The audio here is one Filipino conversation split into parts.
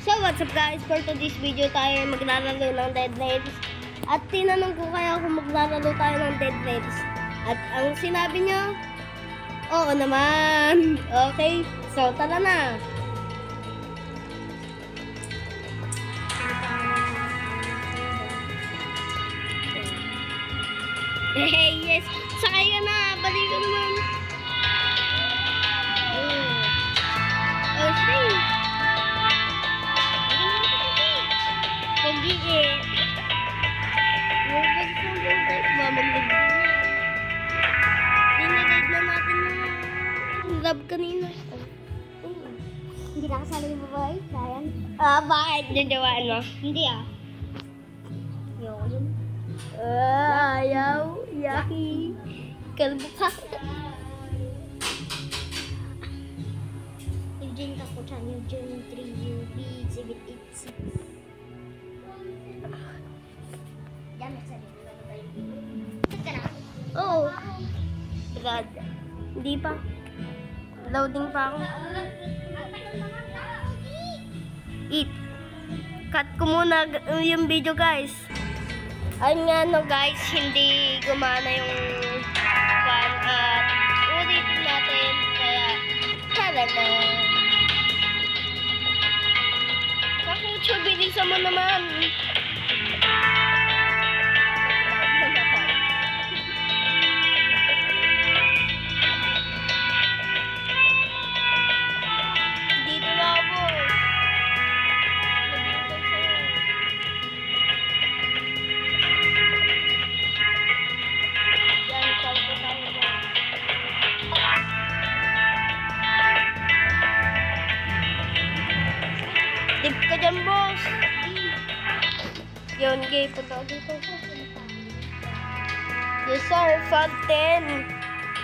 So what's up guys, for today's video tayo ay maglalaro ng Dead Rails. At tinanong ko kaya kung maglalaro tayo ng Dead Rails. At ang sinabi niya, oo naman. Okay, so tara na. Hey, yes, sakay ka na, balik ka naman. Okay. Pag-iit. Huwag sa buhay. Mamagdag din yan. Dinilid na natin yung lab kanina. Hindi nakasali yung babae, Ryan. Bakit? Nagawaan mo? Hindi Ayoko yun. Ayaw. Yaki. Kalbo ka. Eugene Kakuchan, Eugene 3UB 786. Yan, nagsali. Saan ka na? Oo. God. Hindi pa. Loading pa ako. Eat. Cut ko muna yung video guys. Ayun nga no guys, hindi gumana yung fan at ulitin natin. Kaya tara na. Kakucho, bilisan mo naman. Dito na ako. Nagbibigay sa'yo. Yan, salpo tayo na. Tip ka dyan, boss. Yun, gay. Punta ako dito. Yes, sir. Fountain.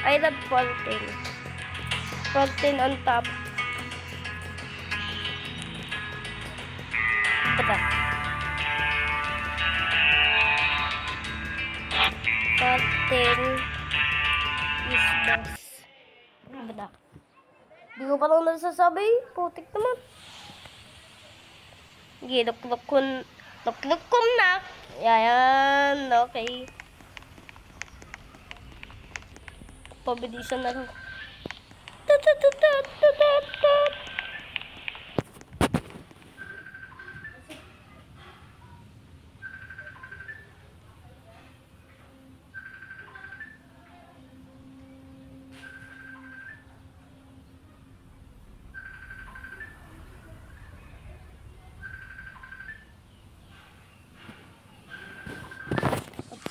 I love fountain. Fountain on top. Tara. Fountain is boss. Bada. Di ko pa lang nasasabi. Putik naman. Sige, lukluk ko na. Yan, okay. Pabilisan na lang.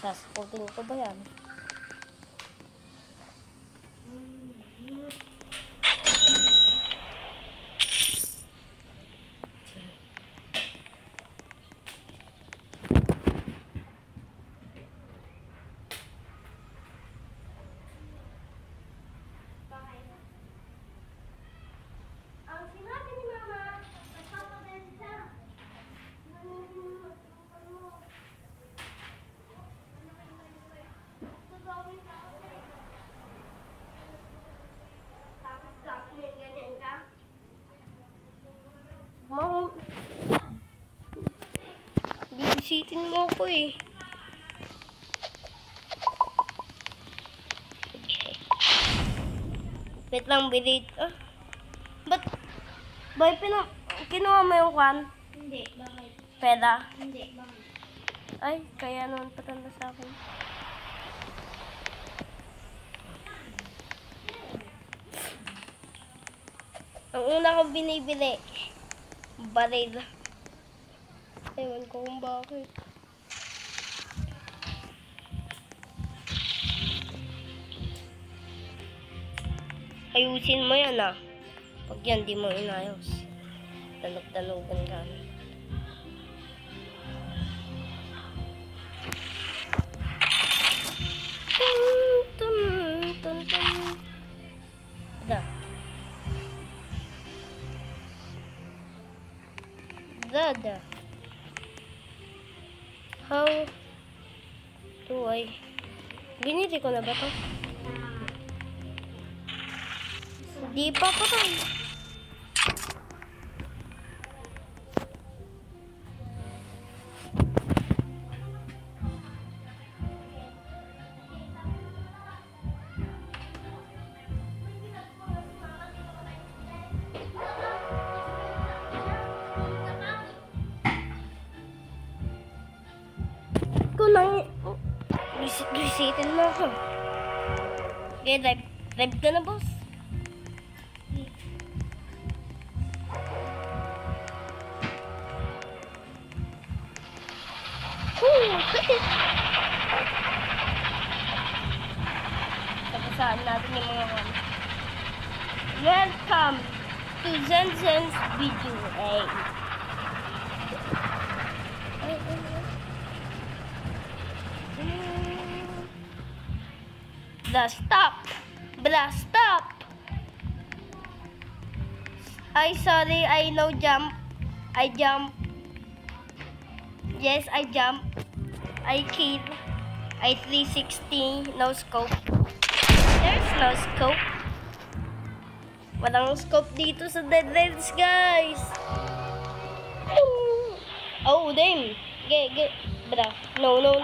Sasakutin ko ba yan? Ang sinabi ni Mama, nagpapabensa. Mom, bibisitin mo ako eh. Okay. Wait lang, bilit. Ba't? Boy, kinuha mo yung kwan? Hindi, bakit? Peda? Hindi, bakit? Ay, kaya naman patanda sa akin. Ang una kong binibili, baril. Ewan ko kung bakit. Ayusin mo yan ah. Pag yan di mo inayos, tanog-tanogan ka. Dada. How do I... Binili ko na ba to? Di pa pa tayo. Resetin mo ako. Okay, drive ka na, boss. Tapasaan natin yung mga one. Welcome to Zenzen's video. Hey. Blah, stop. Sorry, I no jump. I jump. Yes, I jump. I kill. I 360. No scope. There's no scope. Walang scope dito sa Deadlands, guys. Oh, damn. Get. Bra. No. No.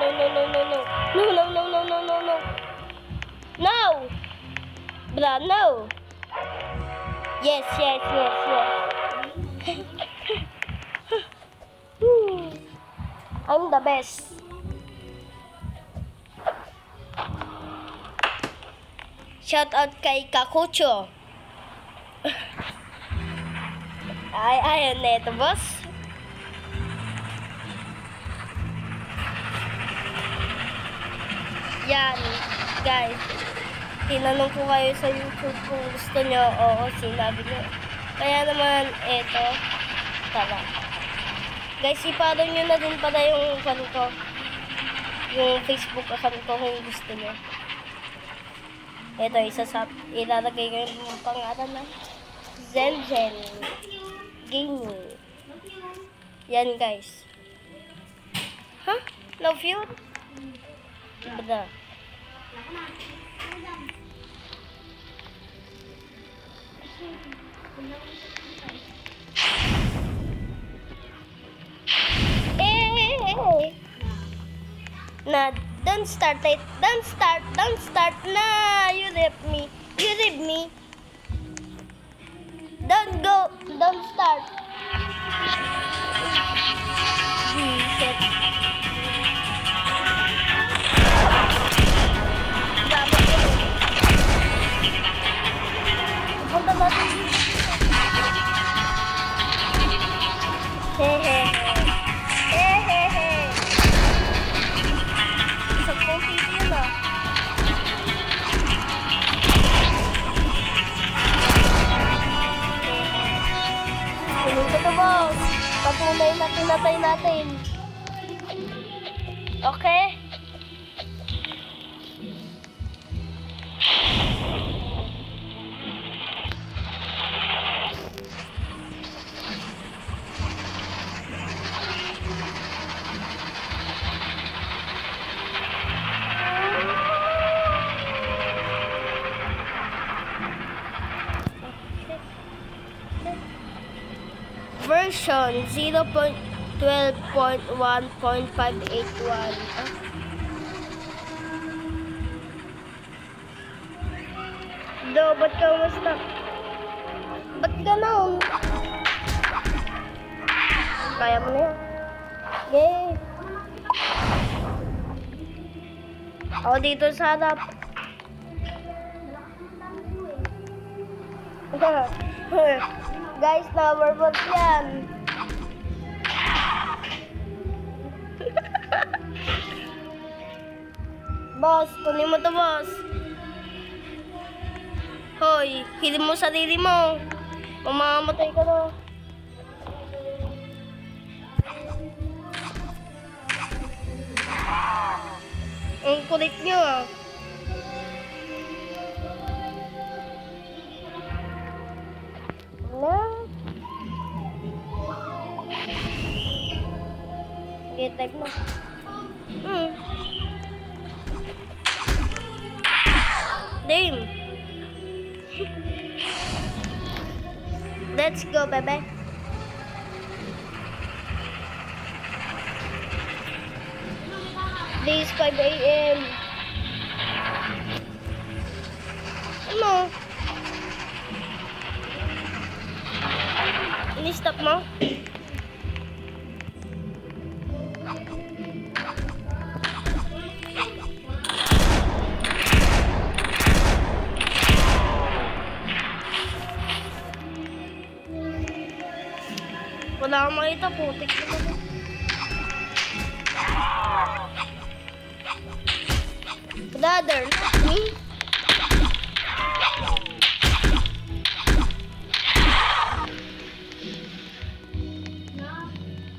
No! Bra, no! Yes. I'm the best. Shout out kay Kakucho. Ayun na ito, boss. Yan, guys. Tinanong ko kayo sa YouTube kung gusto nyo. Oo, sinabi nyo. Kaya naman, eto. Tara. Guys, iparo nyo na din pala yung account ko. Yung Facebook account ko kung gusto nyo. Eto, ilalagay ko yung pangalan na Zenzen Gaming. Yan, guys. Huh? No fuel? Bada. Nah, don't start it. Don't start. Nah, you ripped me. Don't go. Don't start. Shit. Punta natin dito. Hehehe. Isang pong TV yun ah. Pumunta na, boss. Patunay na pinatay natin. Okay? Version 0.12.1.581. Ba't ka ma-stop? Ba't gano'n? Kaya mo na yan. Yay! Ako dito sa harap. Guys, number 4 yan. Boss, kunin mo to, boss. Hoy, hilin mo sarili mo. Mamamatay ka na. Ang kulit nyo ah. Okay, type mo. Damn. Let's go, baby. This 5 AM. Ano? Ini-stop mo? Wala akong makita, putik naman. Brother, not me.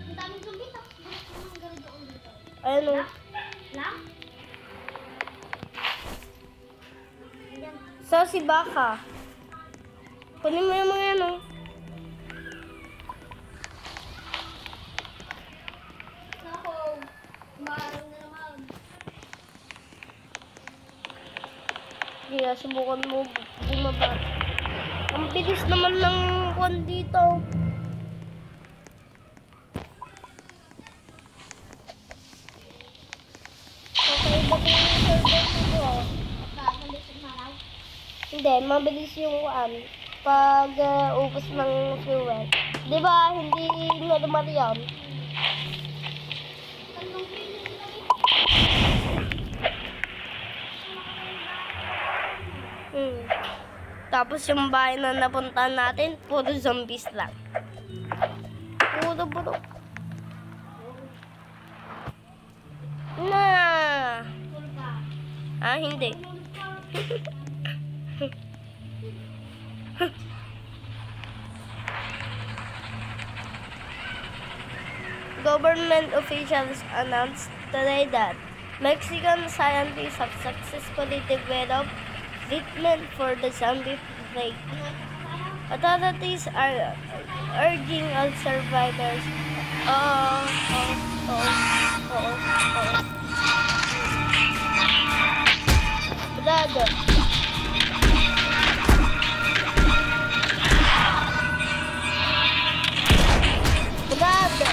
Ang daming zombie tapos ang ganda doon dito. Ayun o. Lang? So, si Baka. Kunin mo yung mga yan o. Ako, umarang na naman. Kaya subukan mo bumaba. Ang bilis naman ng kwan dito. Okay, ba't yung server nito? Mabilis ang maraw. Hindi, mabilis yung kwan. Pag ubos ng fuel. Di ba, hindi normal yan? Tatlong pili sila Tapos yung bahay na napuntahan natin, puro zombies lang. Puro. Na. Ah, hindi. Government officials announced today that Mexican scientists have successfully developed treatment for the zombie plague. Authorities are urging all survivors. Brother. Brother.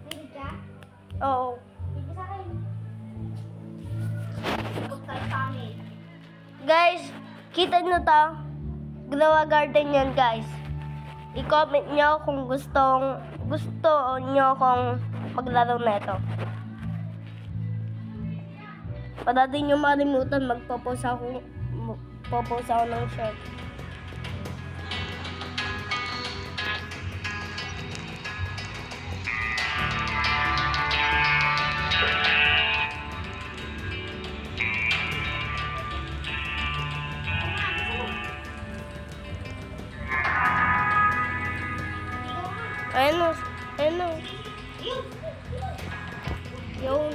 Pili ka? Oo. Pili sa akin. Huwag tayo sa amin. Guys, kita nyo to? Ginawa garden yan, guys. I-comment nyo kung gusto nyo kung maglaro na ito. Para din nyo malimutan, magpo-post ako ng short. Ayun o. Yun.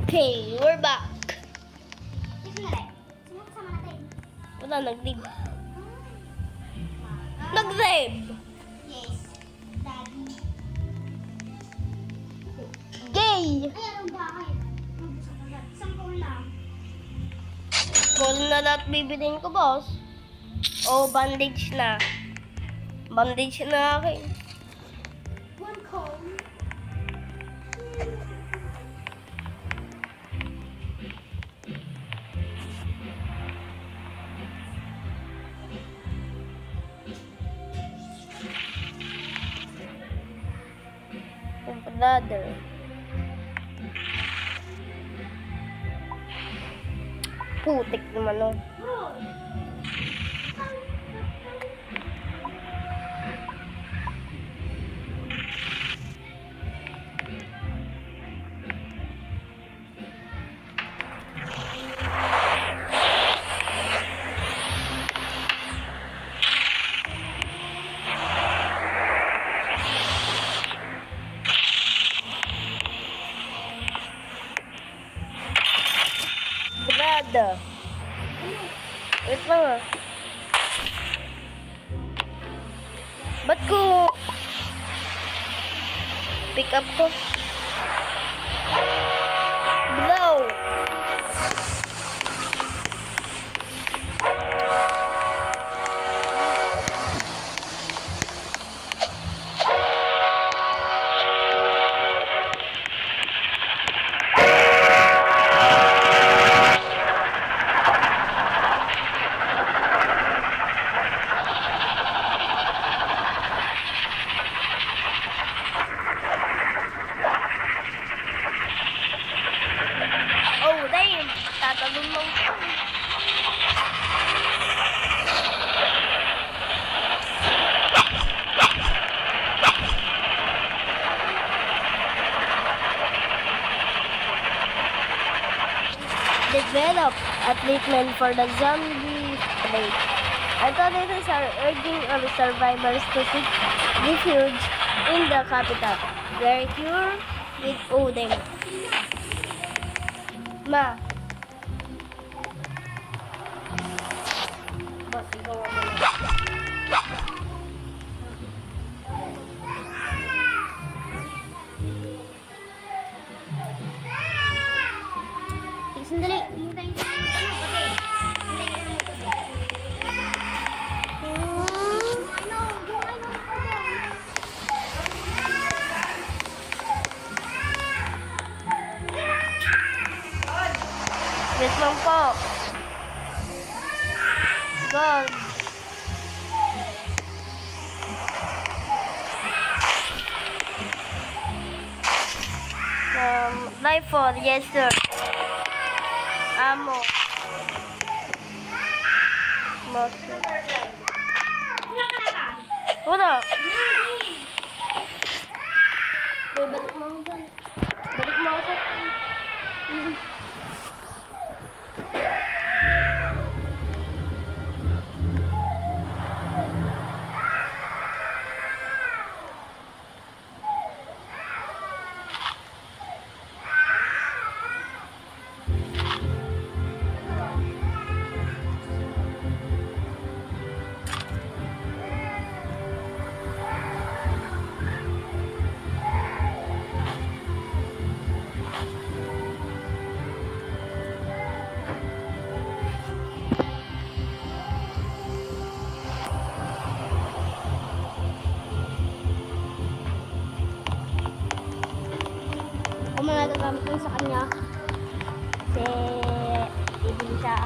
Okay, we're back. Sige na rin. Sino kasama natin? Wala, nag-leave. Nag-leave! Yes. Daddy. Gay! Ay, anong bakit? Isang phone lang. Kung na lahat bibilin ko, boss. O, bandage na. Bandage na akin. One cone. Brother. Putik naman, oh. Bro. Ba't ko pick up ko? Blow! Oh, damn! Tatalon mo. Develop a treatment for the zombie plague. Authorities are urging all survivors to seek refuge in the capital, where cure with Odin. Ma. Boss, ikaw ang muna. Sandali. Hintayin ko. Yes, ma'am po. God. Rifle, yes sir. Ammo. Muscle. Wala. Balik mo ako dyan. Balik mo ako. Kung magagamit mo sa kanya, kasi ibili siya.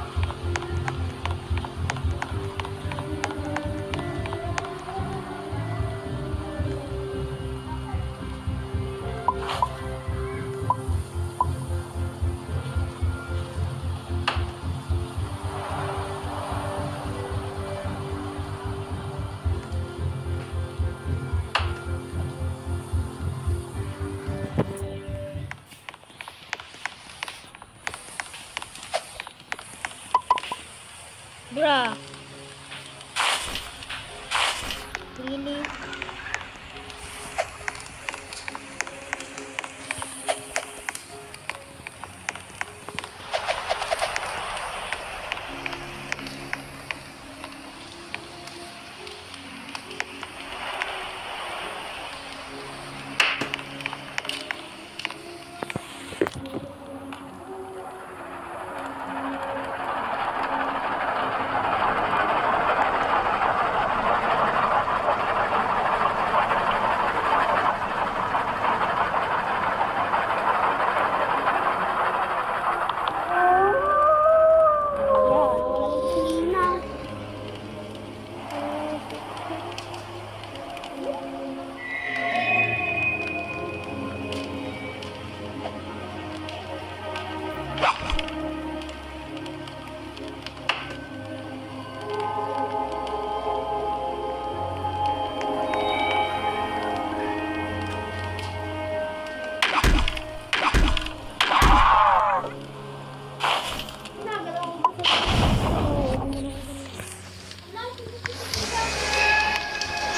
Bruh. Really?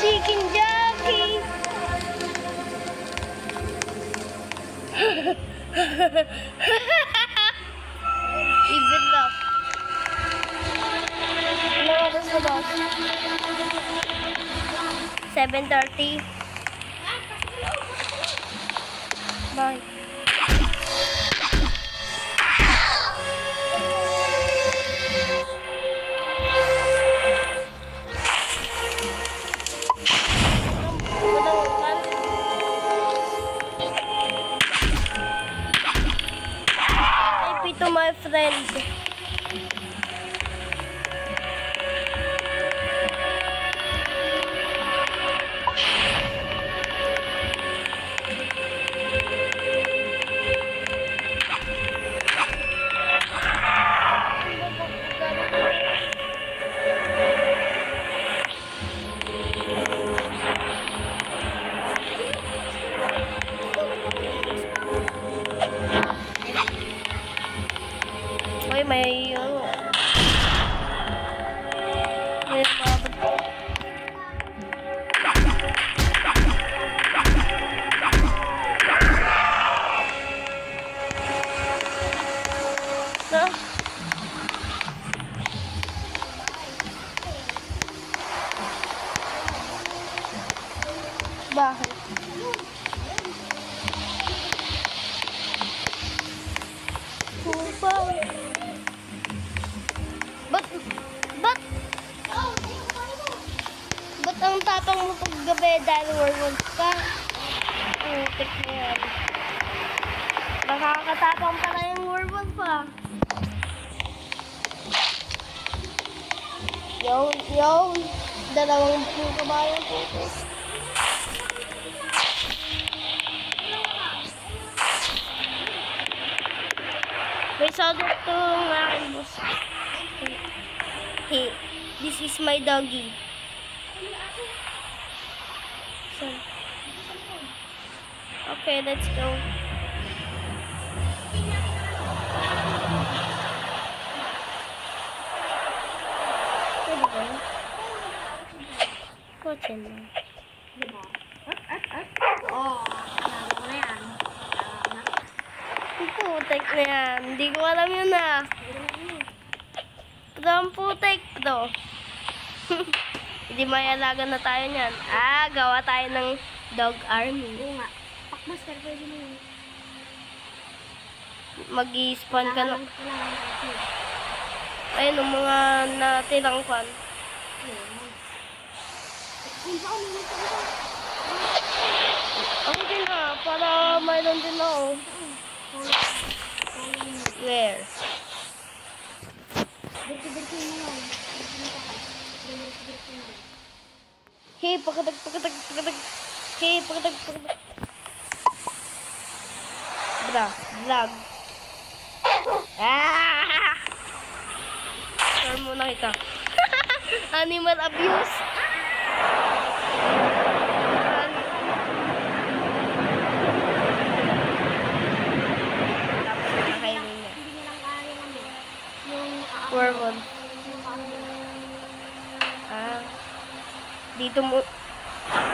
Chicken jockey. Even laugh. Ano oras na ba? 7:30. Bye. To my friend. Uy, may bakit? Ba't ang tapang mo pag gabi dahil werewolf ka? Tik na yan. Nakakatapang pala yung werewolf pa. Yun. Dalawang kabayan po. May sodok to ng aking boss. Hey, this is my doggy. So, okay, let's go. Pwede ba? Kotse na. Nalo ko na yan. Putek na yan. Hindi ko alam yun ah. Ito ang putek to. Hindi may alaga na tayo niyan. Gawa tayo ng dog army. Oo nga. Packmaster, pwede mo yun. Mag-i-spawn ka na. Kailangan kasi. Ayun, ang mga natirang fan. Okay na, para mayroon din ako. Where? Hey, pakadag. Hey, pakadag. Vlog. Share muna kita. Animal abuse. Werewolf. Dito mo.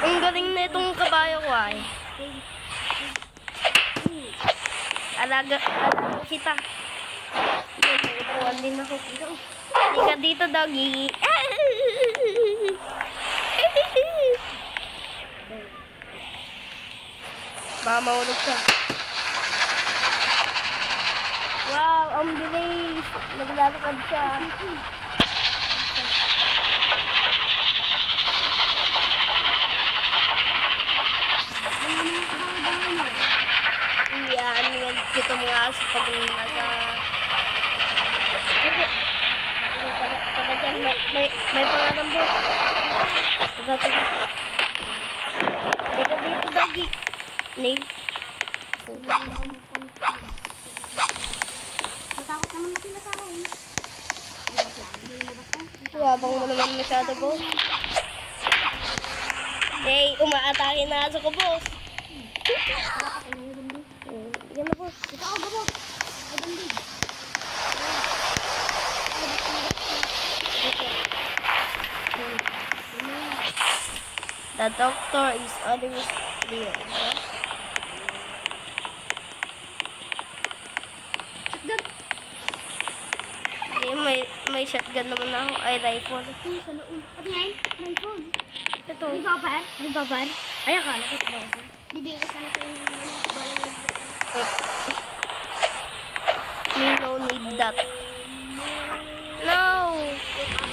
Ang galing na itong kabayo ko ay. Alaga kita. Upuan din ako. Hindi ka dito, doggy. Baka mahulog ka. Wow, ang bilis. Naglalakad siya. Yan kita mga aso pag nasa... May pangarambot. Taga. Dito, doggy. Name. Matakot naman na sila sa akin. Wabang mo naman masyado, boss. Hey, umaatake na aso ko, boss. Yan na, boss. Ito ako, boss. Ay, dandig. The doctor is always there. May shotgun naman ako. Ay, rifle. Sa loob. Pati yan, may phone. Ito. Revolver. Revolver. Ay, akala ko revolver. Bibigay ka na sa inyo ng balay. We no need that. No!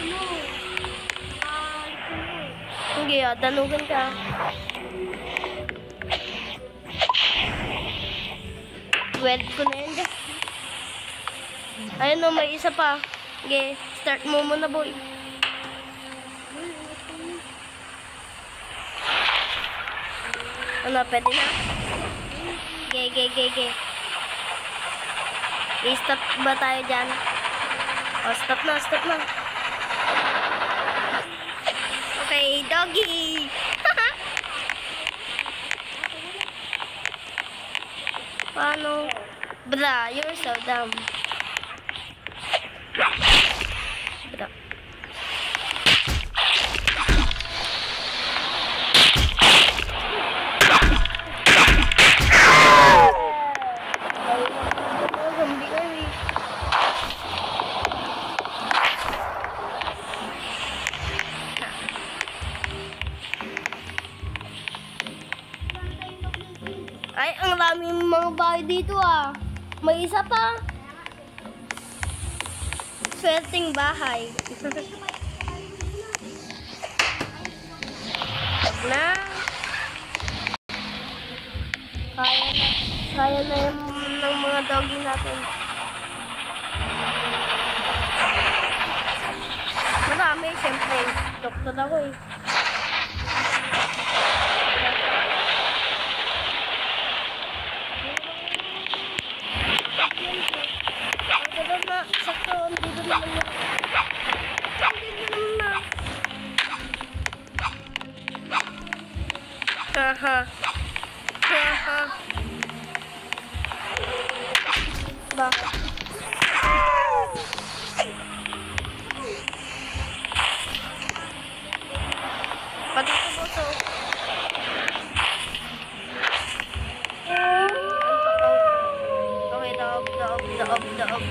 No. Hindi ah, tanugan ka. Wed ko na yan dyan. Ayun o, may isa pa. Okay, start mo muna boy. Ano, pwede na? Okay. I-stop ba tayo dyan? O, stop na. Okay, doggy! Paano? Bra, you're so dumb. Bra. Ay, ang daming mga bahay dito ah. May isa pa. Swerteng bahay. Na. Kaya na yung ng mga doggy natin. Marami, siyempre. Doktor ako eh. Sakto, dito naman na. Haha. Ba? Pati ito boso. Okay, daog.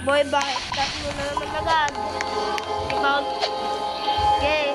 Boy, bakit start mo na naman agad? About... Okay.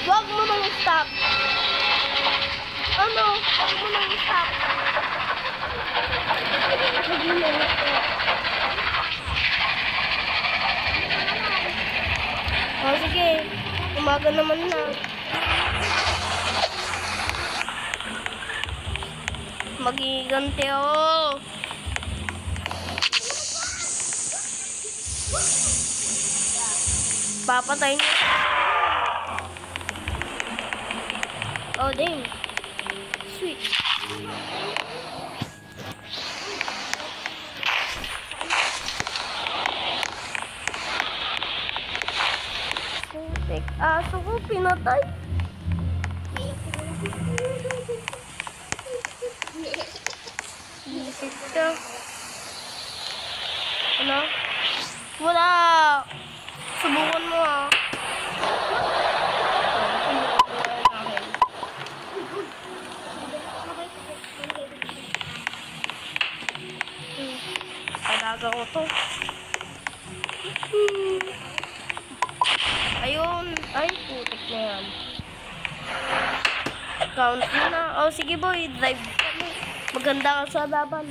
Wag mo nang stop. Ano? Wag mo nang stop. Oh, sige. Umaga naman na. Magiganti ako. Papatay niya. Oh, dang. Sweet. Aso ko, pinatay. Isip ka. Ano? Wala. Subukan mo ah. Alaga ko to. Ayun. Ay, putik na yan. Count mo na. Oh, sige boy. Drive ka na. Maganda ka sa laban.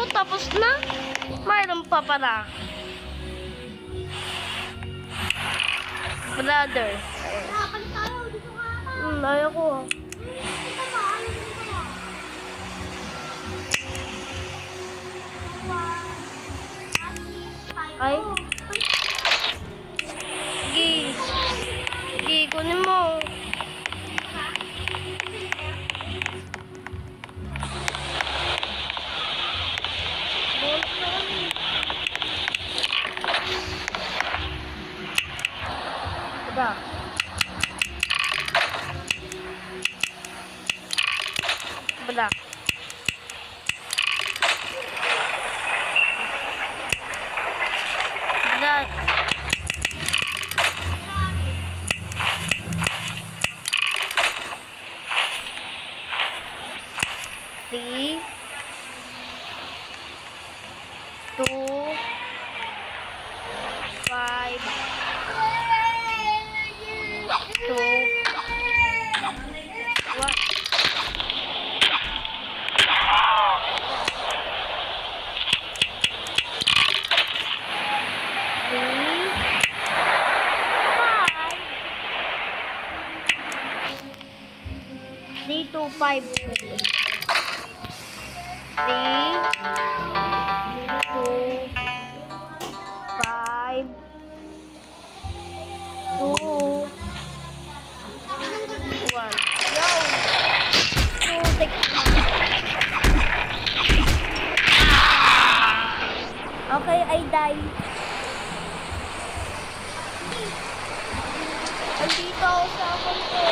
Tapos na. Mayroon pa pala. Brother. Ayaw ko. Ay. Sige. Sige, kunin mo. Diba? Black. Black. Three. 2. 5. 2. 1. Three, 2, 5. 3, 2, Okay, I die. Andito ako sa konti.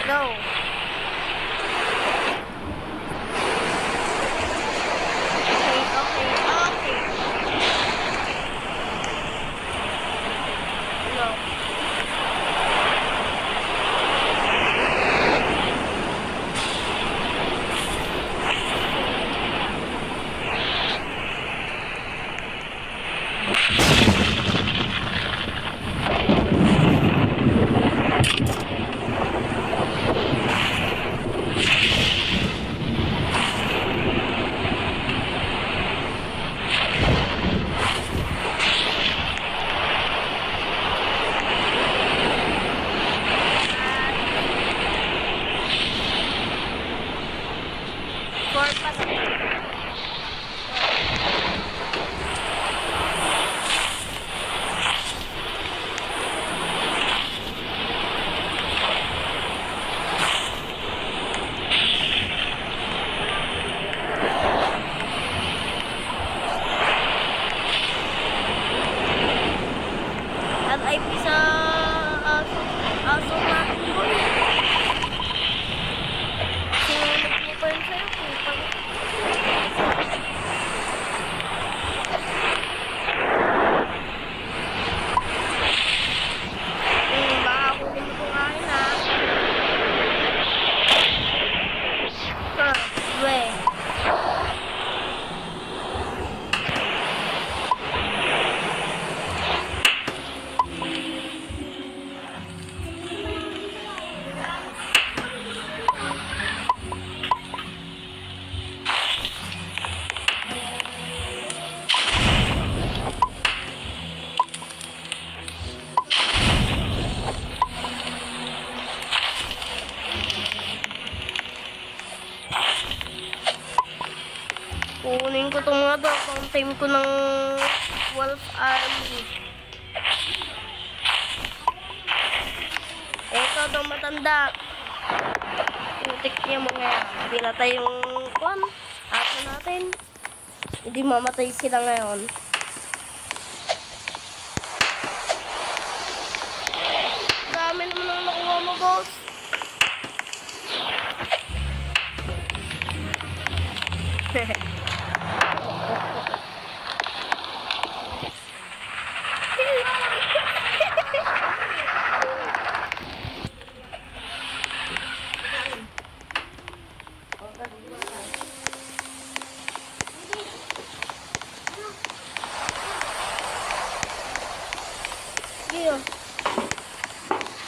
Go. Okay. No. Ay, bisa aso natin ko eh. Sinunod mo pa yun sa'yo. Baka kunin mo itong akin ha. Weh. Kukunin ko itong mga to. Pang time ko ng Wolf Army. Ito itong matanda. Putik niya mga pinatay yung aso natin. Hindi mamatay sila ngayon. Dami naman ang nakuha mo, boss.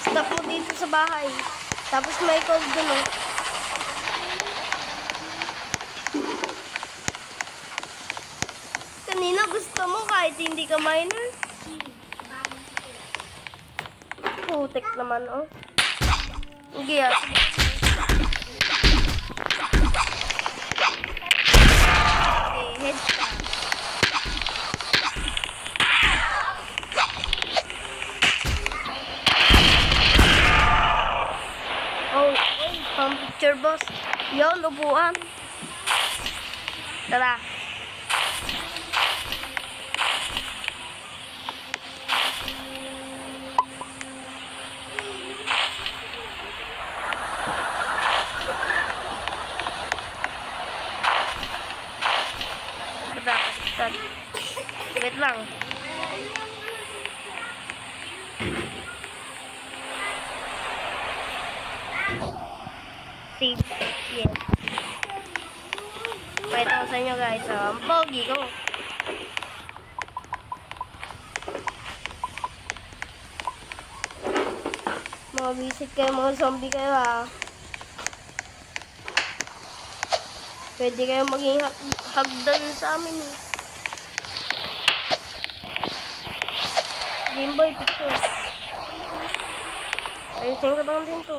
Stop mo dito sa bahay. Tapos may code dun oh. Kanina gusto mo kahit hindi ka minor. Putik naman oh. Sige ah. Okay, head ka. Pang picture boss. Yon, upuan. Tara. Tara. Wait lang. Save. Yes. Pakita ko sa inyo guys. Ang pogi ko. Mga-visit kayo, mga zombie kayo ha. Pwede kayo maging hagdan sa amin eh. Game Boy picture. Ayusin ko lang din to.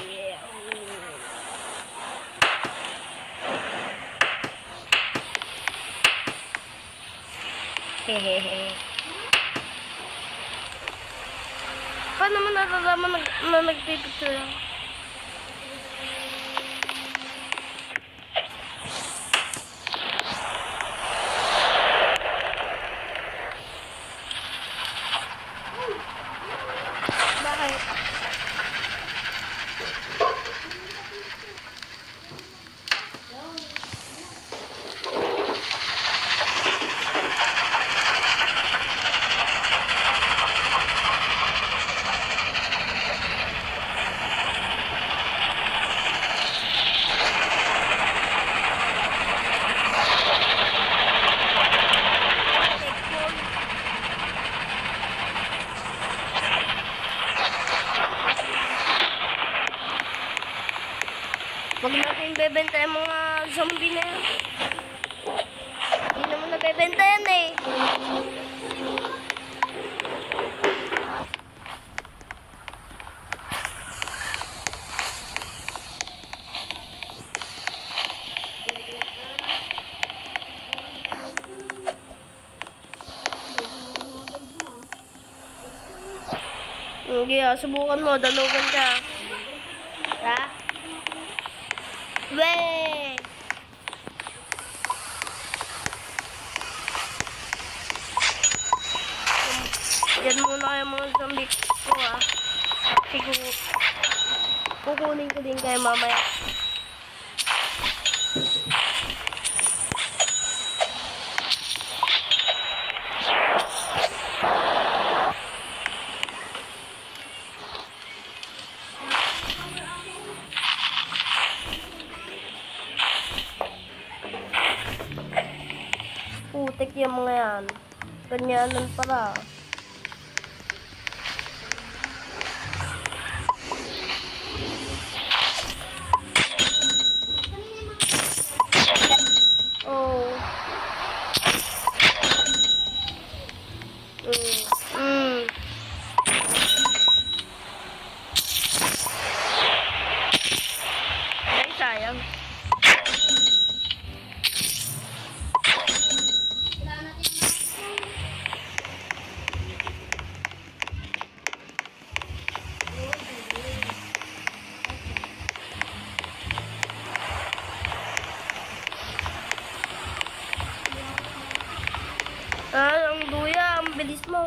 Yeah. Hehehe. Paano mo nalalaman na nagpipicture lang? Bakit? Huwag natin bebenta yung mga zombie na yan. Hindi naman nabebenta yan eh. Hindi subukan mo, dalugan ka. Ha? Wey! Diyan muna kayo mga zombie ko Siguro kukunin ko din kayo mamaya. Putik yung mga yan. Ganyanan pala. Oh. Ay, sayang. Ang luya, ang bilis mo.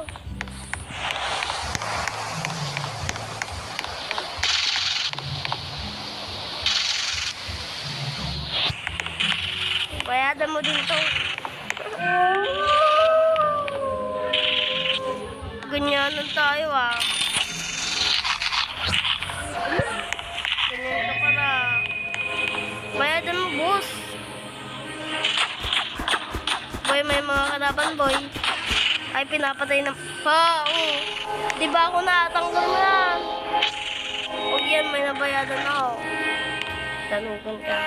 Bayadan mo din to. Ganyanan tayo Ganyan ka para. Bayadan mo, boss. Boy, may mga kalaban, boy. Ay, pinapatay na. Di ba ako natanggal mo yan? Huwag yan, may nabayadan ako. Tanugan ka.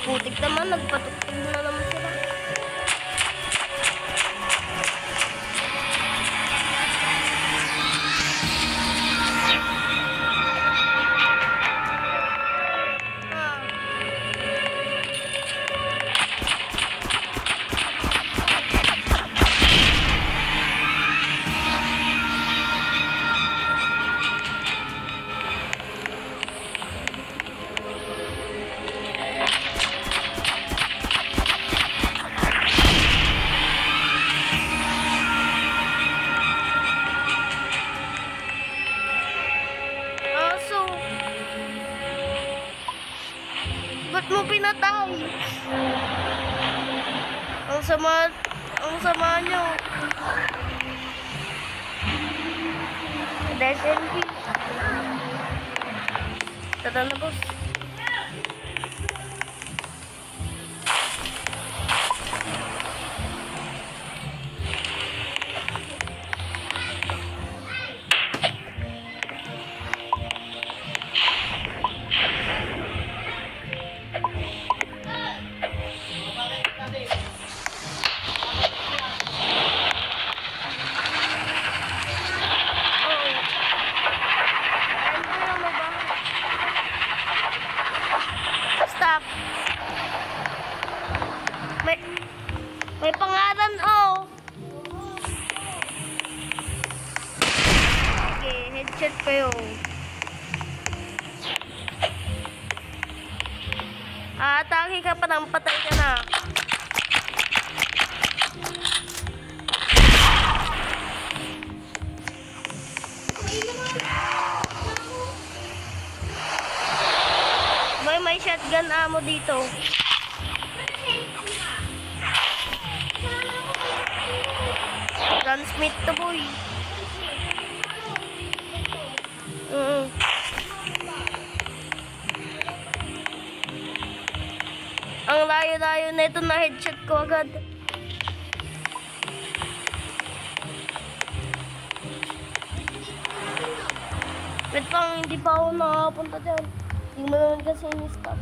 Putik naman, nagpatugtog na naman sila. guys. Ang sama nyo. SMG. Tara na, boss. Stop. May pangalan, oh. Okay, headshot kayo. Atake ka pa nang patay ka na. May shotgun ammo dito. Gunsmith to, boy. Ang layo-layo na ito, na headshot ko agad. Wait lang, hindi pa ako nakapunta dyan. Hindi mo naman kasi ni-stop.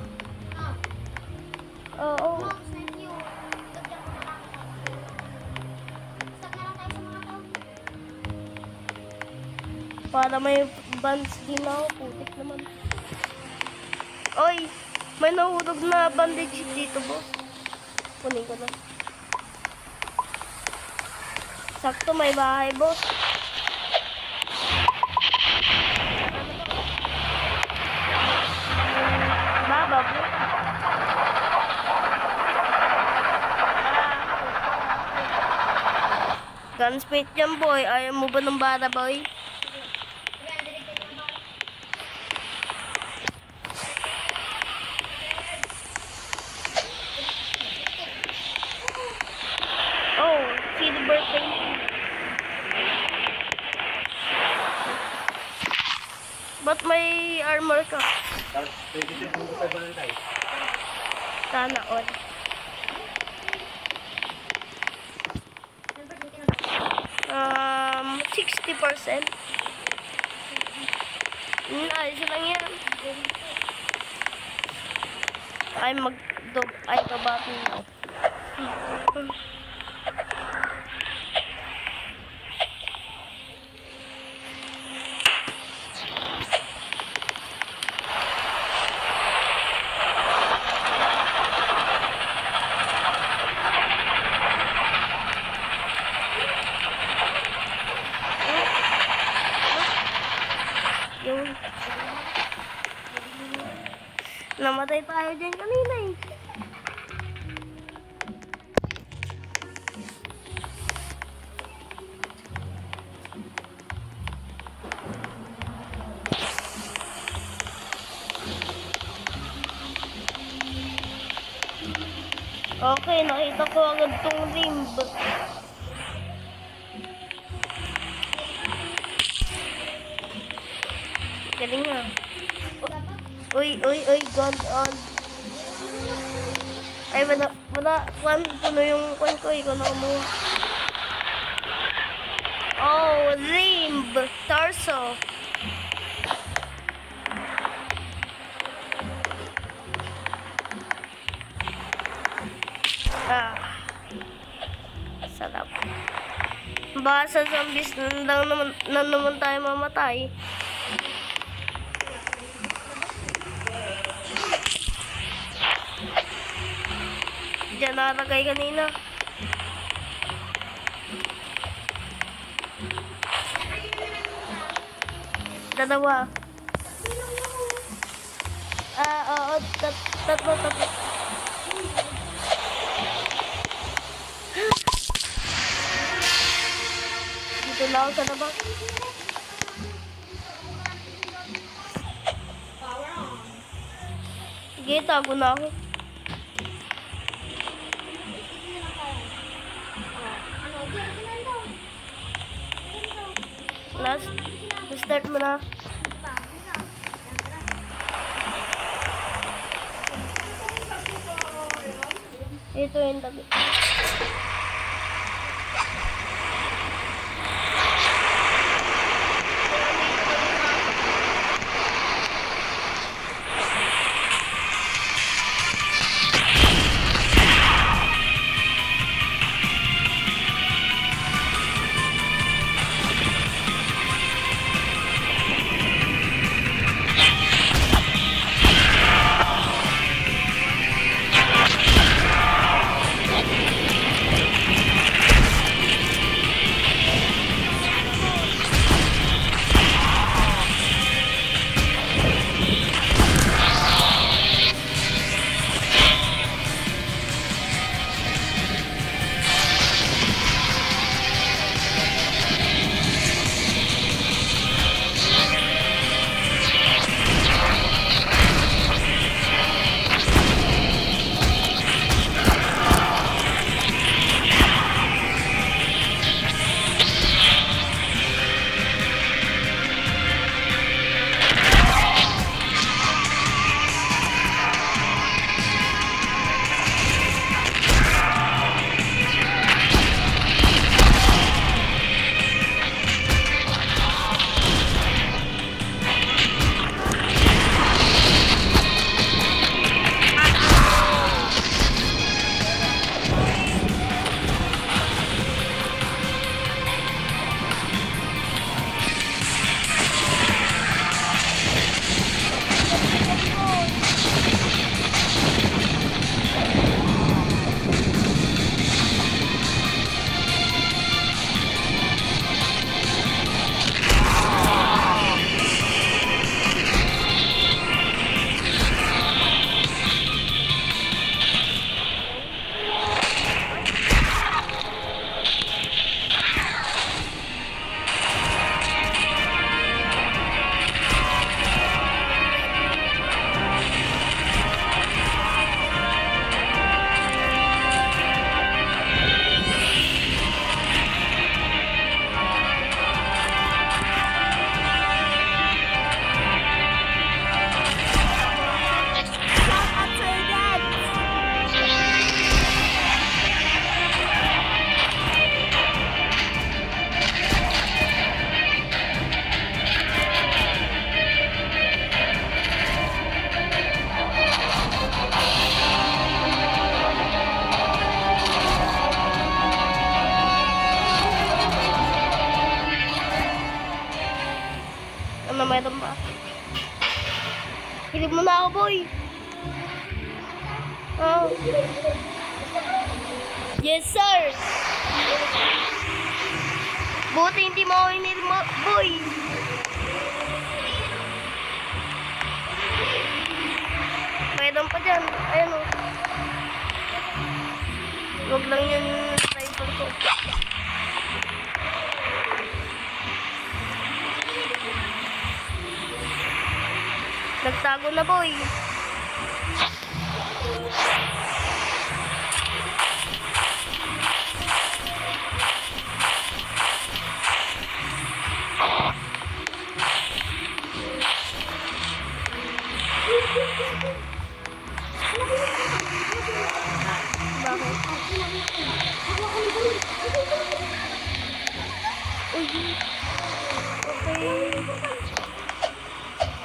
Oo. Para may bands din ako. Putik naman. Oy! May nahulog na bandage dito, boss. Kunin ko na. Sakto, may bahay, boss. Baba, boss. Gunsmith yan, boy. Ayaw mo ba ng bata, boy? Oh, silver paint. Ba't may armor ka? Sana all. Um, 60%. Ayos lang yan. Ay, babatin mo. Yun. Namatay tayo dyan kanina eh. Okay, nakita ko agad tong rimb. Galing nga. Uy, gold on. Ay, wala, puno yung kwan ko, ikaw na kumuha. Oh, rimb, torso. Sarap. Baka sa zombies na naman tayo mamatay. Diyan nakalagay kanina. Dalawa. Oo, tatlo. Dito na ako sa labas. Sige, tago na ako. mo na. Ito yung tabi. Mayroon pa. Hilip mo na ako, boy. Oh. Yes, sir. Buti hindi mo ako hinilip mo, boy. Mayroon pa dyan. Ayan o. Huwag lang yun sniper ko. Nagtago na, boy.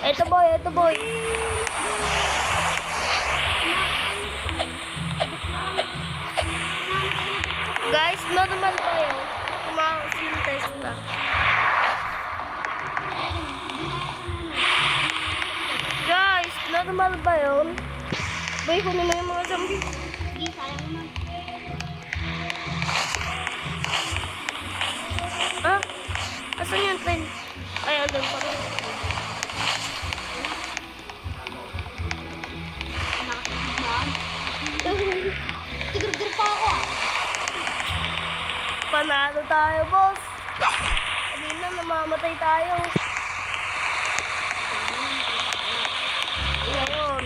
Ito boy, ito boy. Guys, normal tayo. Kumakas na. Guys, normal ba yun? Boy, kunin mo yung mga zombie. Sige, sayang naman. Ah? Asan yung train? Ay, andun pa rin. Tigur-tigur pa ako ah. Panalo tayo, boss. Sabi na, namamatay tayo. Ngayon.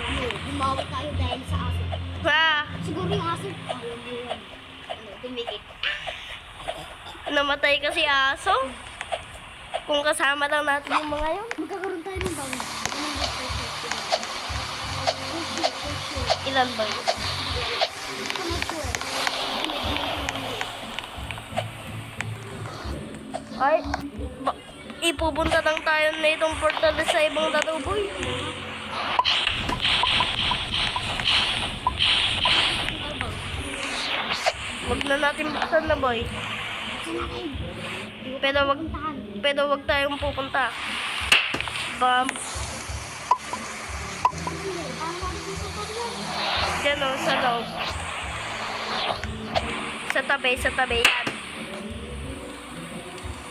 Gumawa tayo dahil sa aso. Ha? Siguro yung aso. Dumikit. Namatay kasi aso? Kung kasama lang natin yung mga yun. Magkakaroon tayo ng bago. Ilan ba yun? Ay, ipupunta lang tayo na itong portal sa ibang laro, boy. Wag na natin buksan na, boy. Pero wag tayong pupunta. Bam. Diyan o, sa loob. Sa tabi yan.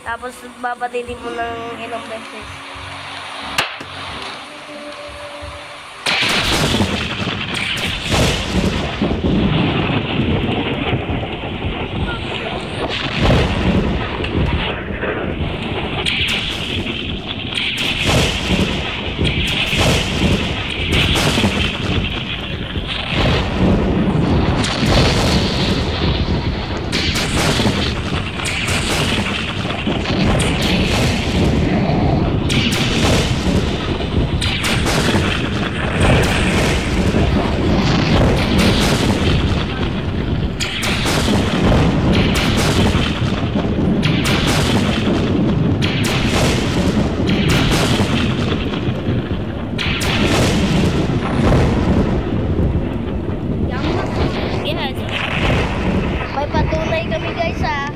Tapos babadilin mo ng ilang beses. May patunay kami guys ha.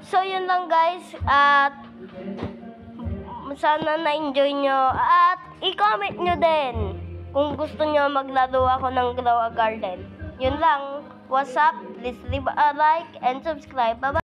So yun lang guys, at sana na-enjoy nyo at i-comment nyo din kung gusto nyo maglaro ako ng Grow a Garden. Yun lang, what's up, please leave a like and subscribe. Bye bye.